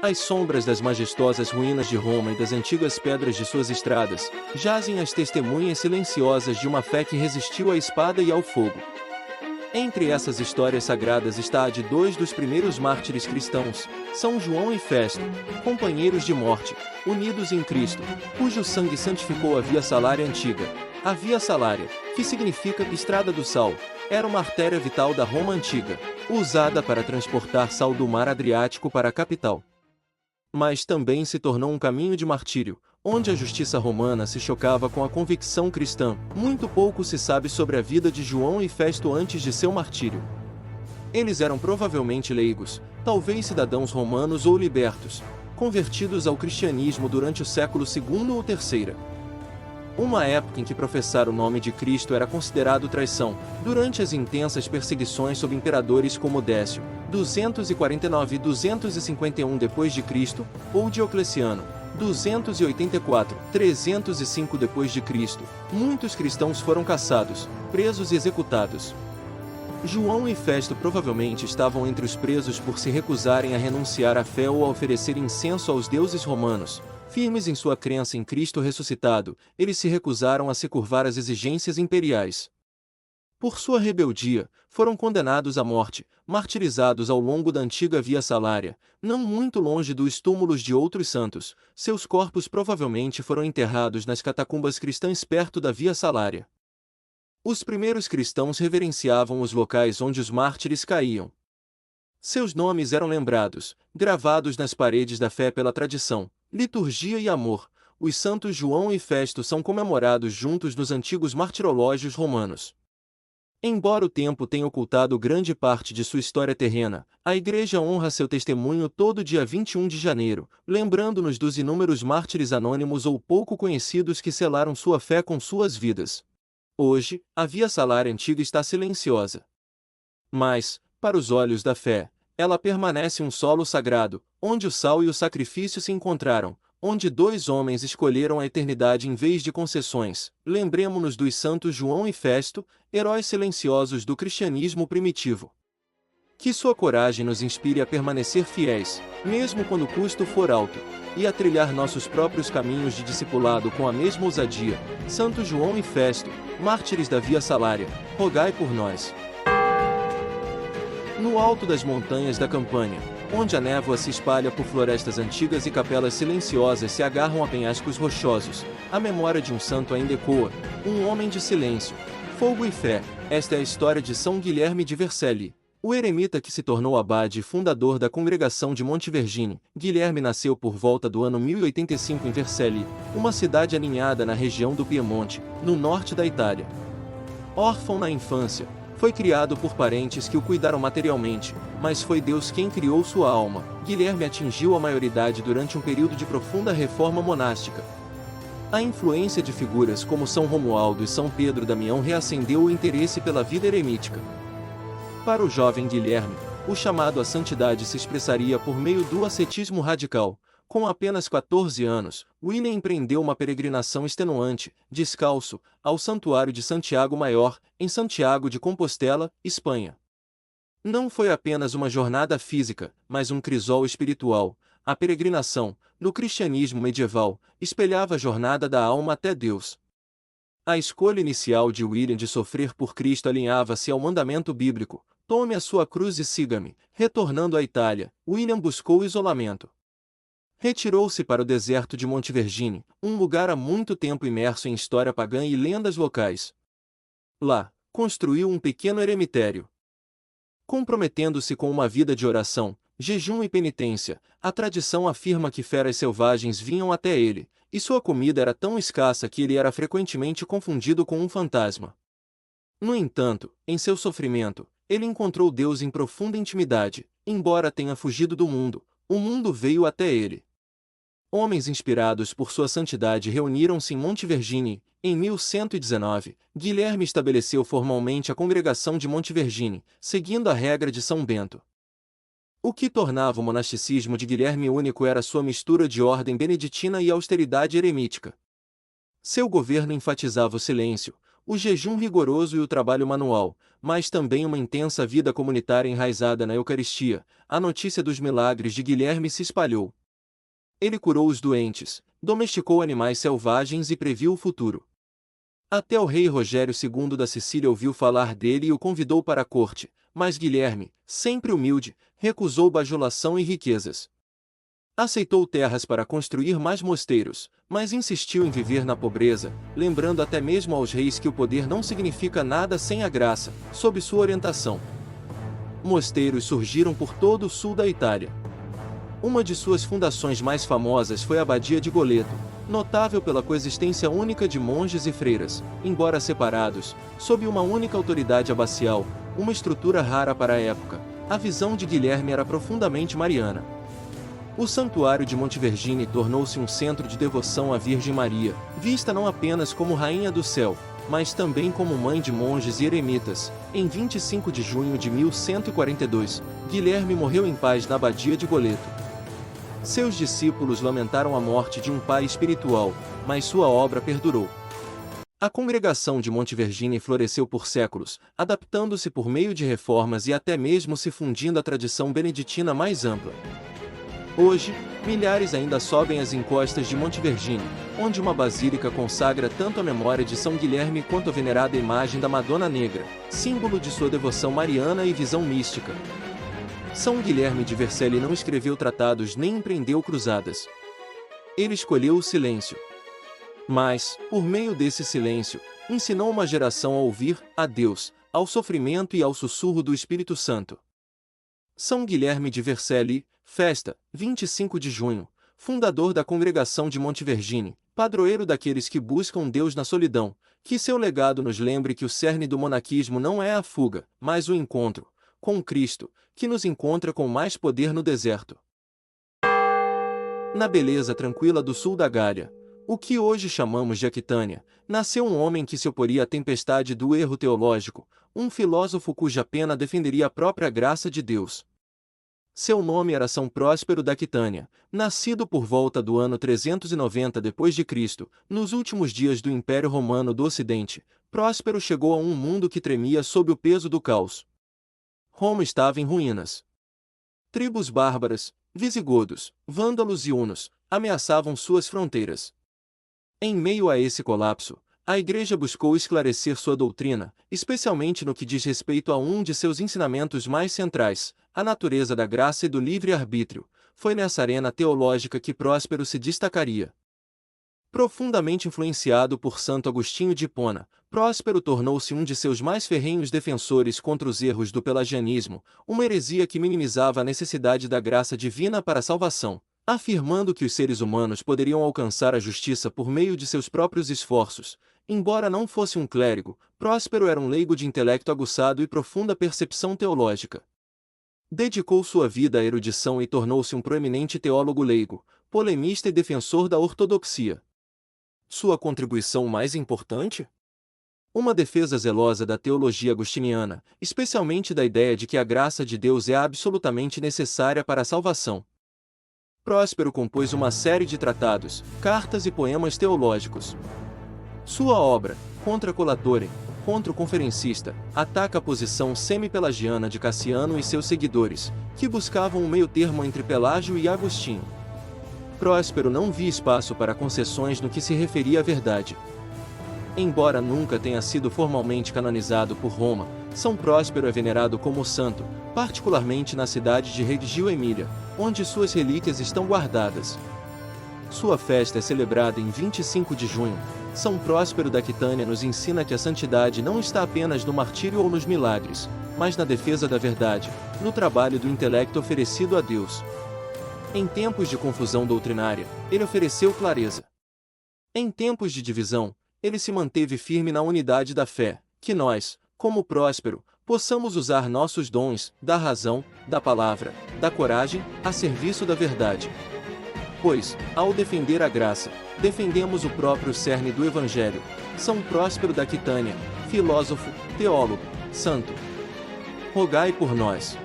Às sombras das majestosas ruínas de Roma e das antigas pedras de suas estradas, jazem as testemunhas silenciosas de uma fé que resistiu à espada e ao fogo. Entre essas histórias sagradas está a de dois dos primeiros mártires cristãos, São João e Festo, companheiros de morte, unidos em Cristo, cujo sangue santificou a Via Salária antiga. A Via Salária, que significa Estrada do Sal, era uma artéria vital da Roma antiga, usada para transportar sal do mar Adriático para a capital. Mas também se tornou um caminho de martírio, onde a justiça romana se chocava com a convicção cristã. Muito pouco se sabe sobre a vida de João e Festo antes de seu martírio. Eles eram provavelmente leigos, talvez cidadãos romanos ou libertos, convertidos ao cristianismo durante o século II ou III. Uma época em que professar o nome de Cristo era considerado traição, durante as intensas perseguições sob imperadores como Décio, 249 e 251 d.C., ou Diocleciano, 284, 305 d.C., muitos cristãos foram caçados, presos e executados. João e Festo provavelmente estavam entre os presos por se recusarem a renunciar à fé ou a oferecer incenso aos deuses romanos. Firmes em sua crença em Cristo ressuscitado, eles se recusaram a se curvar às exigências imperiais. Por sua rebeldia, foram condenados à morte, martirizados ao longo da antiga Via Salária, não muito longe dos túmulos de outros santos. Seus corpos provavelmente foram enterrados nas catacumbas cristãs perto da Via Salária. Os primeiros cristãos reverenciavam os locais onde os mártires caíam. Seus nomes eram lembrados, gravados nas paredes da fé pela tradição, liturgia e amor. Os santos João e Festo são comemorados juntos nos antigos martirológios romanos. Embora o tempo tenha ocultado grande parte de sua história terrena, a Igreja honra seu testemunho todo dia 21 de janeiro, lembrando-nos dos inúmeros mártires anônimos ou pouco conhecidos que selaram sua fé com suas vidas. Hoje, a Via Salária antiga está silenciosa. Mas, para os olhos da fé, ela permanece um solo sagrado, onde o sal e o sacrifício se encontraram, onde dois homens escolheram a eternidade em vez de concessões. Lembremo-nos dos santos João e Festo, heróis silenciosos do cristianismo primitivo. Que sua coragem nos inspire a permanecer fiéis, mesmo quando o custo for alto, e a trilhar nossos próprios caminhos de discipulado com a mesma ousadia. Santos João e Festo, mártires da Via Salária, rogai por nós. No alto das montanhas da Campânia, onde a névoa se espalha por florestas antigas e capelas silenciosas se agarram a penhascos rochosos, a memória de um santo ainda ecoa, um homem de silêncio, fogo e fé. Esta é a história de São Guilherme de Vercelli, o eremita que se tornou abade e fundador da congregação de Montevergine. Guilherme nasceu por volta do ano 1085 em Vercelli, uma cidade aninhada na região do Piemonte, no norte da Itália. Órfão na infância, foi criado por parentes que o cuidaram materialmente, mas foi Deus quem criou sua alma. Guilherme atingiu a maioridade durante um período de profunda reforma monástica. A influência de figuras como São Romualdo e São Pedro Damião reacendeu o interesse pela vida eremítica. Para o jovem Guilherme, o chamado à santidade se expressaria por meio do ascetismo radical. Com apenas 14 anos, William empreendeu uma peregrinação extenuante, descalço, ao Santuário de Santiago Maior, em Santiago de Compostela, Espanha. Não foi apenas uma jornada física, mas um crisol espiritual. A peregrinação, no cristianismo medieval, espelhava a jornada da alma até Deus. A escolha inicial de William de sofrer por Cristo alinhava-se ao mandamento bíblico: tome a sua cruz e siga-me. Retornando à Itália, William buscou o isolamento. Retirou-se para o deserto de Montevergine, um lugar há muito tempo imerso em história pagã e lendas locais. Lá, construiu um pequeno eremitério. Comprometendo-se com uma vida de oração, jejum e penitência, a tradição afirma que feras selvagens vinham até ele, e sua comida era tão escassa que ele era frequentemente confundido com um fantasma. No entanto, em seu sofrimento, ele encontrou Deus em profunda intimidade. Embora tenha fugido do mundo, o mundo veio até ele. Homens inspirados por sua santidade reuniram-se em Montevergine. Em 1119, Guilherme estabeleceu formalmente a congregação de Montevergine, seguindo a regra de São Bento. O que tornava o monasticismo de Guilherme único era sua mistura de ordem beneditina e austeridade eremítica. Seu governo enfatizava o silêncio, o jejum rigoroso e o trabalho manual, mas também uma intensa vida comunitária enraizada na Eucaristia. A notícia dos milagres de Guilherme se espalhou. Ele curou os doentes, domesticou animais selvagens e previu o futuro. Até o rei Rogério II da Sicília ouviu falar dele e o convidou para a corte, mas Guilherme, sempre humilde, recusou bajulação e riquezas. Aceitou terras para construir mais mosteiros, mas insistiu em viver na pobreza, lembrando até mesmo aos reis que o poder não significa nada sem a graça. Sob sua orientação, mosteiros surgiram por todo o sul da Itália. Uma de suas fundações mais famosas foi a Abadia de Goleto, notável pela coexistência única de monges e freiras, embora separados, sob uma única autoridade abacial, uma estrutura rara para a época. A visão de Guilherme era profundamente mariana. O santuário de Montevergine tornou-se um centro de devoção à Virgem Maria, vista não apenas como Rainha do Céu, mas também como mãe de monges e eremitas. Em 25 de junho de 1142, Guilherme morreu em paz na Abadia de Goleto. Seus discípulos lamentaram a morte de um pai espiritual, mas sua obra perdurou. A congregação de Montevergine floresceu por séculos, adaptando-se por meio de reformas e até mesmo se fundindo à tradição beneditina mais ampla. Hoje, milhares ainda sobem as encostas de Montevergine, onde uma basílica consagra tanto a memória de São Guilherme quanto a venerada imagem da Madonna Negra, símbolo de sua devoção mariana e visão mística. São Guilherme de Vercelli não escreveu tratados nem empreendeu cruzadas. Ele escolheu o silêncio. Mas, por meio desse silêncio, ensinou uma geração a ouvir a Deus, ao sofrimento e ao sussurro do Espírito Santo. São Guilherme de Vercelli, festa, 25 de junho, fundador da congregação de Montevergine, padroeiro daqueles que buscam Deus na solidão, que seu legado nos lembre que o cerne do monaquismo não é a fuga, mas o encontro com Cristo, que nos encontra com mais poder no deserto. Na beleza tranquila do sul da Gália, o que hoje chamamos de Aquitânia, nasceu um homem que se oporia à tempestade do erro teológico, um filósofo cuja pena defenderia a própria graça de Deus. Seu nome era São Próspero da Aquitânia, nascido por volta do ano 390 d.C., nos últimos dias do Império Romano do Ocidente. Próspero chegou a um mundo que tremia sob o peso do caos. Roma estava em ruínas. Tribos bárbaras, visigodos, vândalos e hunos, ameaçavam suas fronteiras. Em meio a esse colapso, a Igreja buscou esclarecer sua doutrina, especialmente no que diz respeito a um de seus ensinamentos mais centrais, a natureza da graça e do livre-arbítrio. Foi nessa arena teológica que Próspero se destacaria. Profundamente influenciado por Santo Agostinho de Hipona, Próspero tornou-se um de seus mais ferrenhos defensores contra os erros do pelagianismo, uma heresia que minimizava a necessidade da graça divina para a salvação, afirmando que os seres humanos poderiam alcançar a justiça por meio de seus próprios esforços. Embora não fosse um clérigo, Próspero era um leigo de intelecto aguçado e profunda percepção teológica. Dedicou sua vida à erudição e tornou-se um proeminente teólogo leigo, polemista e defensor da ortodoxia. Sua contribuição mais importante? Uma defesa zelosa da teologia agostiniana, especialmente da ideia de que a graça de Deus é absolutamente necessária para a salvação. Próspero compôs uma série de tratados, cartas e poemas teológicos. Sua obra, Contra Colatore, contra o conferencista, ataca a posição semi-pelagiana de Cassiano e seus seguidores, que buscavam um meio-termo entre Pelágio e Agostinho. Próspero não via espaço para concessões no que se referia à verdade. Embora nunca tenha sido formalmente canonizado por Roma, São Próspero é venerado como santo, particularmente na cidade de Reggio Emília, onde suas relíquias estão guardadas. Sua festa é celebrada em 25 de junho. São Próspero da Aquitânia nos ensina que a santidade não está apenas no martírio ou nos milagres, mas na defesa da verdade, no trabalho do intelecto oferecido a Deus. Em tempos de confusão doutrinária, ele ofereceu clareza. Em tempos de divisão, ele se manteve firme na unidade da fé, que nós, como Próspero, possamos usar nossos dons, da razão, da palavra, da coragem, a serviço da verdade. Pois, ao defender a graça, defendemos o próprio cerne do Evangelho. São Próspero da Aquitânia, filósofo, teólogo, santo. Rogai por nós.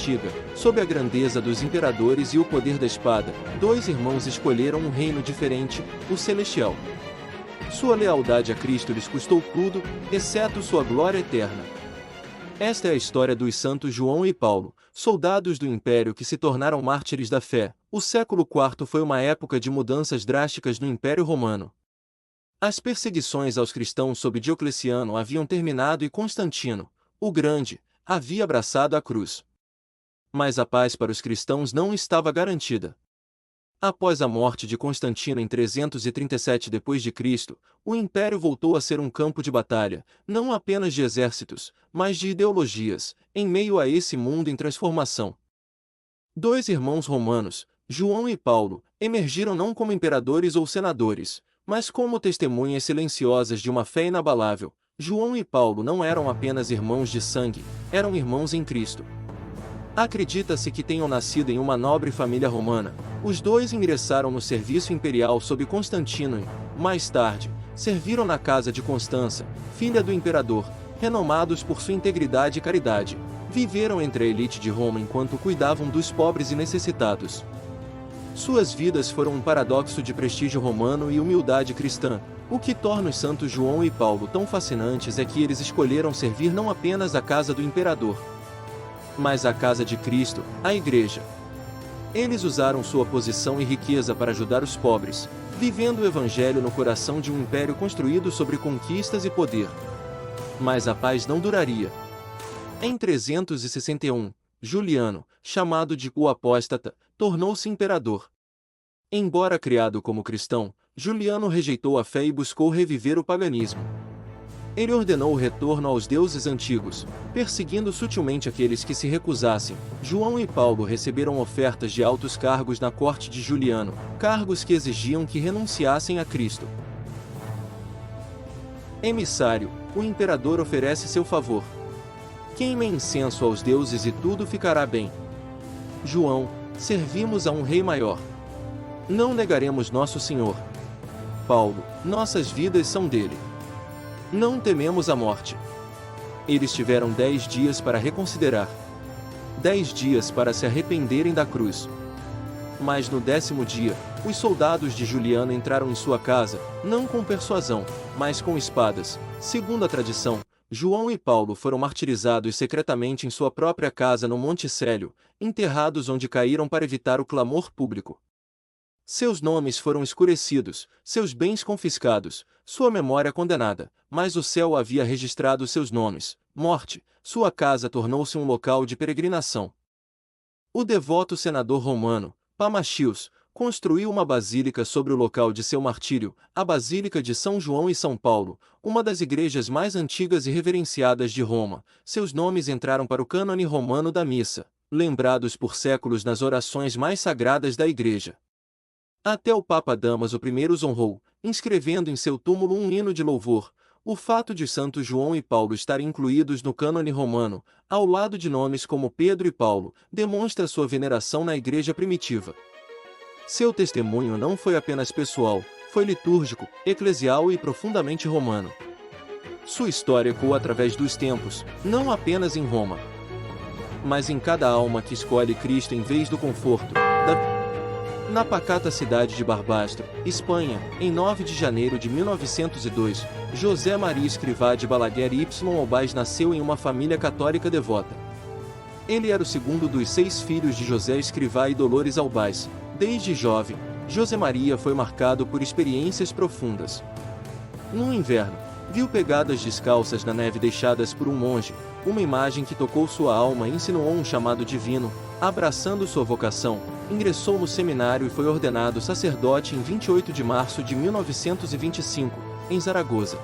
Antiga, sob a grandeza dos imperadores e o poder da espada, dois irmãos escolheram um reino diferente, o celestial. Sua lealdade a Cristo lhes custou tudo, exceto sua glória eterna. Esta é a história dos santos João e Paulo, soldados do Império que se tornaram mártires da fé. O século IV foi uma época de mudanças drásticas no Império Romano. As perseguições aos cristãos sob Diocleciano haviam terminado e Constantino, o Grande, havia abraçado a cruz. Mas a paz para os cristãos não estava garantida. Após a morte de Constantino em 337 d.C., o Império voltou a ser um campo de batalha, não apenas de exércitos, mas de ideologias, em meio a esse mundo em transformação. Dois irmãos romanos, João e Paulo, emergiram não como imperadores ou senadores, mas como testemunhas silenciosas de uma fé inabalável. João e Paulo não eram apenas irmãos de sangue, eram irmãos em Cristo. Acredita-se que tenham nascido em uma nobre família romana. Os dois ingressaram no serviço imperial sob Constantino e, mais tarde, serviram na casa de Constança, filha do imperador, renomados por sua integridade e caridade. Viveram entre a elite de Roma enquanto cuidavam dos pobres e necessitados. Suas vidas foram um paradoxo de prestígio romano e humildade cristã. O que torna os santos João e Paulo tão fascinantes é que eles escolheram servir não apenas a casa do imperador, mas a casa de Cristo, a Igreja. Eles usaram sua posição e riqueza para ajudar os pobres, vivendo o Evangelho no coração de um império construído sobre conquistas e poder. Mas a paz não duraria. Em 361, Juliano, chamado de o Apóstata, tornou-se imperador. Embora criado como cristão, Juliano rejeitou a fé e buscou reviver o paganismo. Ele ordenou o retorno aos deuses antigos, perseguindo sutilmente aqueles que se recusassem. João e Paulo receberam ofertas de altos cargos na corte de Juliano, cargos que exigiam que renunciassem a Cristo. Emissário, o imperador oferece seu favor. Queimem incenso aos deuses e tudo ficará bem. João, servimos a um rei maior. Não negaremos nosso Senhor. Paulo, nossas vidas são dele. Não tememos a morte. Eles tiveram 10 dias para reconsiderar. 10 dias para se arrependerem da cruz. Mas no 10º dia, os soldados de Juliano entraram em sua casa, não com persuasão, mas com espadas. Segundo a tradição, João e Paulo foram martirizados secretamente em sua própria casa no Monte Célio, enterrados onde caíram para evitar o clamor público. Seus nomes foram escurecidos, seus bens confiscados, sua memória condenada, mas o céu havia registrado seus nomes. Morte, sua casa tornou-se um local de peregrinação. O devoto senador romano, Pamachius, construiu uma basílica sobre o local de seu martírio, a Basílica de São João e São Paulo, uma das igrejas mais antigas e reverenciadas de Roma. Seus nomes entraram para o cânone romano da missa, lembrados por séculos nas orações mais sagradas da igreja. Até o Papa Damaso I os honrou, inscrevendo em seu túmulo um hino de louvor. O fato de santos João e Paulo estarem incluídos no cânone romano, ao lado de nomes como Pedro e Paulo, demonstra sua veneração na igreja primitiva. Seu testemunho não foi apenas pessoal, foi litúrgico, eclesial e profundamente romano. Sua história ecoa através dos tempos, não apenas em Roma, mas em cada alma que escolhe Cristo em vez do conforto, Na pacata cidade de Barbastro, Espanha, em 9 de janeiro de 1902, José Maria Escrivá de Balaguer y Albais nasceu em uma família católica devota. Ele era o segundo dos 6 filhos de José Escrivá e Dolores Albais. Desde jovem, José Maria foi marcado por experiências profundas. No inverno, viu pegadas descalças na neve deixadas por um monge, uma imagem que tocou sua alma e insinuou um chamado divino. Abraçando sua vocação, ingressou no seminário e foi ordenado sacerdote em 28 de março de 1925, em Zaragoza.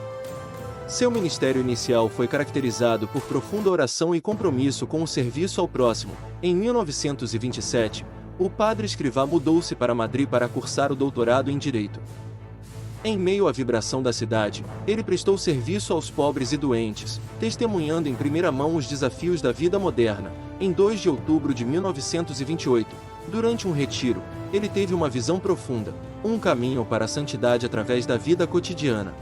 Seu ministério inicial foi caracterizado por profunda oração e compromisso com o serviço ao próximo. Em 1927, o padre Escrivá mudou-se para Madrid para cursar o doutorado em Direito. Em meio à vibração da cidade, ele prestou serviço aos pobres e doentes, testemunhando em primeira mão os desafios da vida moderna. Em 2 de outubro de 1928, durante um retiro, ele teve uma visão profunda, um caminho para a santidade através da vida cotidiana.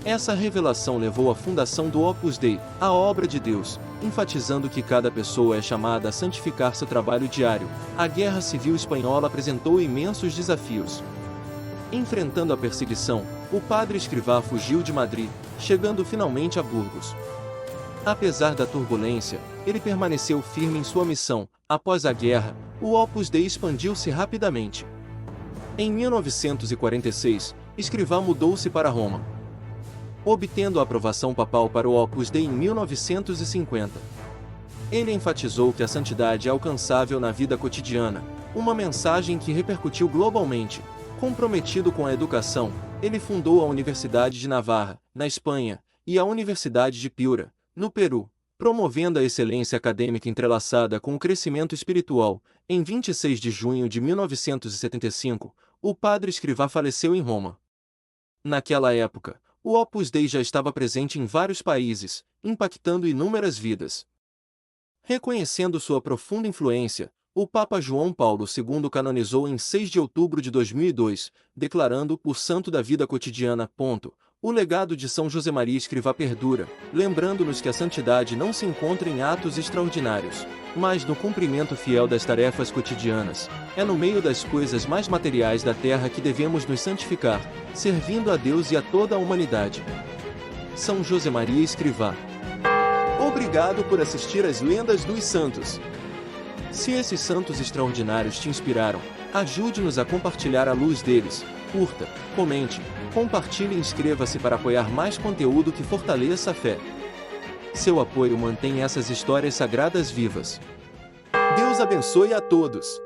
Essa revelação levou à fundação do Opus Dei, a obra de Deus, enfatizando que cada pessoa é chamada a santificar seu trabalho diário. A Guerra Civil Espanhola apresentou imensos desafios. Enfrentando a perseguição, o padre Escrivá fugiu de Madrid, chegando finalmente a Burgos. Apesar da turbulência, ele permaneceu firme em sua missão. Após a guerra, o Opus Dei expandiu-se rapidamente. Em 1946, Escrivá mudou-se para Roma, obtendo a aprovação papal para o Opus Dei em 1950. Ele enfatizou que a santidade é alcançável na vida cotidiana, uma mensagem que repercutiu globalmente. Comprometido com a educação, ele fundou a Universidade de Navarra, na Espanha, e a Universidade de Piura, no Peru, promovendo a excelência acadêmica entrelaçada com o crescimento espiritual. Em 26 de junho de 1975, o padre Escrivá faleceu em Roma. Naquela época, o Opus Dei já estava presente em vários países, impactando inúmeras vidas. Reconhecendo sua profunda influência, o Papa João Paulo II canonizou em 6 de outubro de 2002, declarando o santo da vida cotidiana. O legado de São José Maria Escrivá perdura, lembrando-nos que a santidade não se encontra em atos extraordinários, mas no cumprimento fiel das tarefas cotidianas. É no meio das coisas mais materiais da terra que devemos nos santificar, servindo a Deus e a toda a humanidade. São José Maria Escrivá. Obrigado por assistir às Lendas dos Santos. Se esses santos extraordinários te inspiraram, ajude-nos a compartilhar a luz deles. Curta, comente, compartilhe e inscreva-se para apoiar mais conteúdo que fortaleça a fé. Seu apoio mantém essas histórias sagradas vivas. Deus abençoe a todos.